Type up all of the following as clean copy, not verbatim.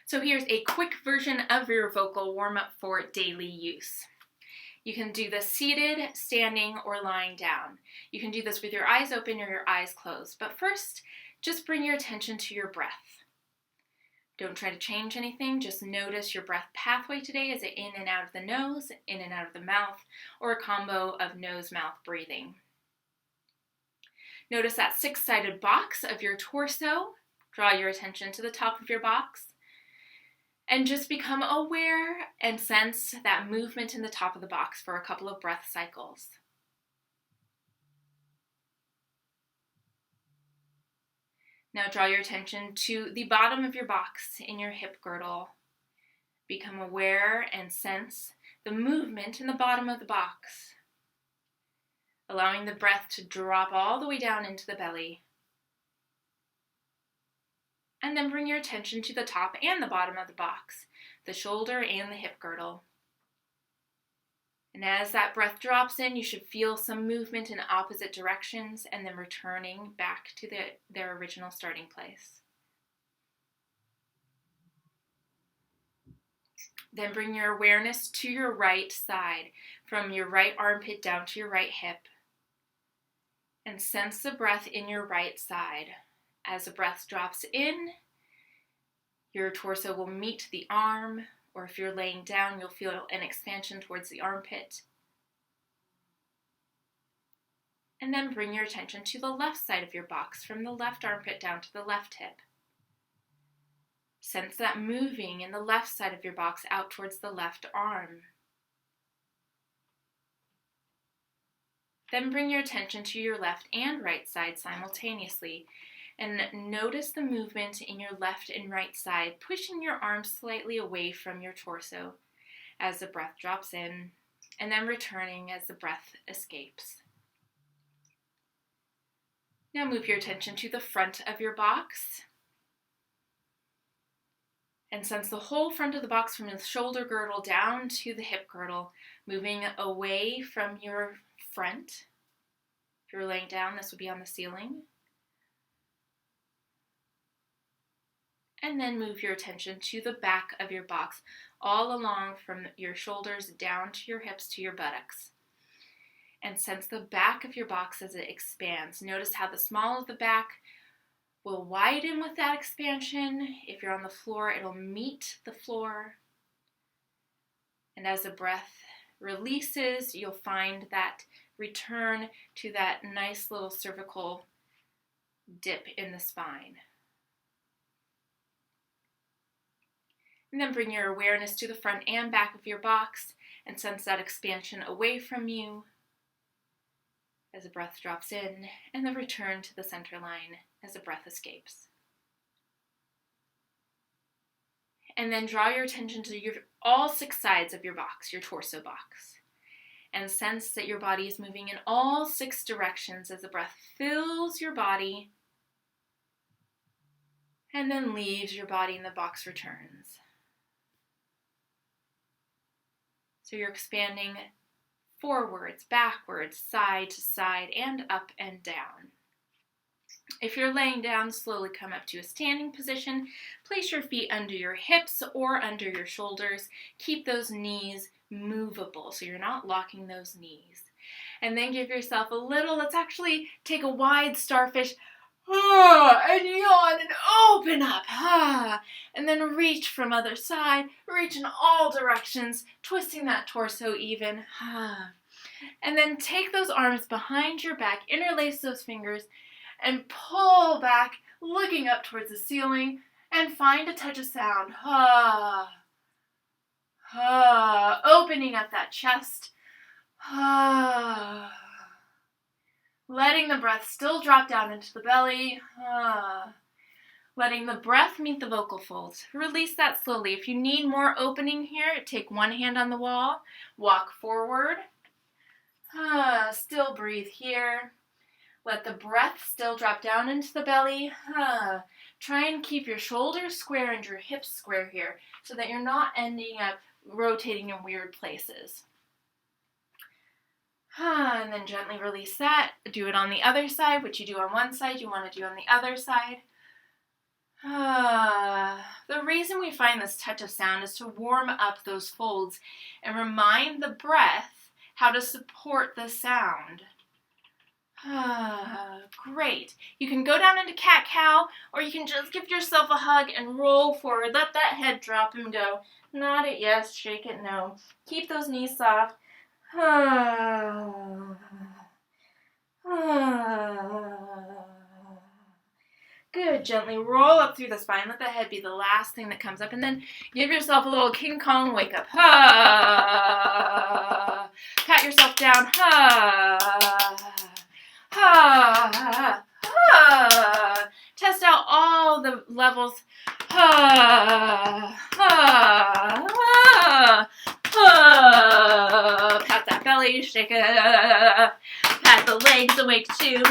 So here's a quick version of your vocal warm-up for daily use. You can do this seated, standing, or lying down. You can do this with your eyes open or your eyes closed. But first, just bring your attention to your breath. Don't try to change anything, just notice your breath pathway today. Is it in and out of the nose, in and out of the mouth, or a combo of nose-mouth breathing? Notice that six-sided box of your torso. Draw your attention to the top of your box. And just become aware and sense that movement in the top of the box for a couple of breath cycles. Now draw your attention to the bottom of your box in your hip girdle. Become aware and sense the movement in the bottom of the box, allowing the breath to drop all the way down into the belly. And then bring your attention to the top and the bottom of the box, the shoulder and the hip girdle. And as that breath drops in, you should feel some movement in opposite directions and then returning back to their original starting place. Then bring your awareness to your right side, from your right armpit down to your right hip. And sense the breath in your right side. As the breath drops in, your torso will meet the arm, or if you're laying down, you'll feel an expansion towards the armpit. And then bring your attention to the left side of your box, from the left armpit down to the left hip. Sense that moving in the left side of your box out towards the left arm. Then bring your attention to your left and right side simultaneously. And notice the movement in your left and right side, pushing your arms slightly away from your torso as the breath drops in, and then returning as the breath escapes. Now move your attention to the front of your box, and sense the whole front of the box from the shoulder girdle down to the hip girdle, moving away from your front. If you're laying down, this would be on the ceiling. And then move your attention to the back of your box, all along from your shoulders down to your hips to your buttocks. And sense the back of your box as it expands. Notice how the small of the back will widen with that expansion. If you're on the floor, it'll meet the floor. And as the breath releases, you'll find that return to that nice little cervical dip in the spine. And then bring your awareness to the front and back of your box and sense that expansion away from you as the breath drops in, and then return to the center line as the breath escapes. And then draw your attention to all six sides of your box, your torso box, and sense that your body is moving in all six directions as the breath fills your body and then leaves your body and the box returns. So you're expanding forwards, backwards, side to side, and up and down. If you're laying down, slowly come up to a standing position. Place your feet under your hips or under your shoulders. Keep those knees movable so you're not locking those knees. And then give yourself let's actually take a wide starfish, and yawn and open up, and then reach from other side, reach in all directions, twisting that torso even, and then take those arms behind your back, interlace those fingers, and pull back, looking up towards the ceiling, and find a touch of sound, opening up that chest, letting the breath still drop down into the belly. Letting the breath meet the vocal folds. Release that slowly. If you need more opening here, take one hand on the wall. Walk forward. Still breathe here. Let the breath still drop down into the belly. Try and keep your shoulders square and your hips square here so that you're not ending up rotating in weird places. And then gently release that. Do it on the other side. What you do on one side, you want to do on the other side. The reason we find this touch of sound is to warm up those folds and remind the breath how to support the sound. Great. You can go down into cat-cow, or you can just give yourself a hug and roll forward. Let that head drop and go. Nod it yes, shake it no. Keep those knees soft. Good. Gently roll up through the spine. Let the head be the last thing that comes up. And then give yourself a little King Kong wake up. Pat yourself down. Test out all the levels. Pat that belly, shake it. Pat the legs awake too.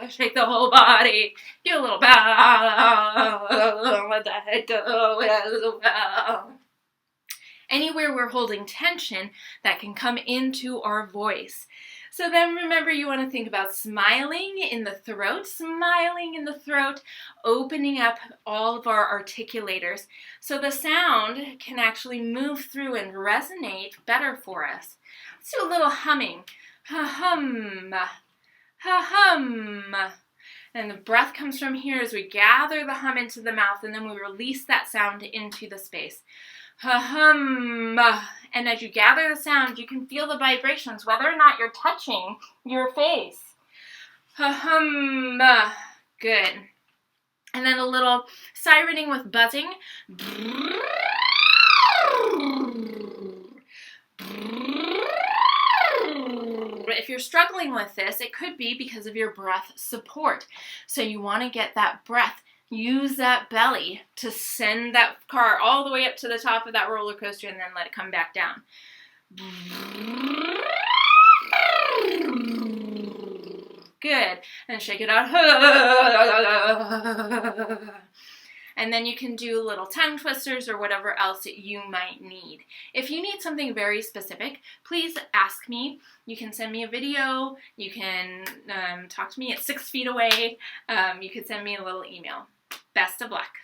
Shake the whole body. Do a little bow. Let the head go as well. Anywhere we're holding tension, that can come into our voice. So then remember, you want to think about smiling in the throat, opening up all of our articulators so the sound can actually move through and resonate better for us. Let's do a little humming. Ha-hum, ha-hum. And the breath comes from here as we gather the hum into the mouth, and then we release that sound into the space. Ha-hum. And as you gather the sound, you can feel the vibrations, whether or not you're touching your face. Ha-hum. Good. And then a little sirening with buzzing. If you're struggling with this, it could be because of your breath support. So you want to get that breath. Use that belly to send that car all the way up to the top of that roller coaster and then let it come back down. Good. And shake it out. And then you can do little tongue twisters or whatever else you might need. If you need something very specific, please ask me. You can send me a video. You can talk to me at 6 feet away. You can send me a little email. Best of luck.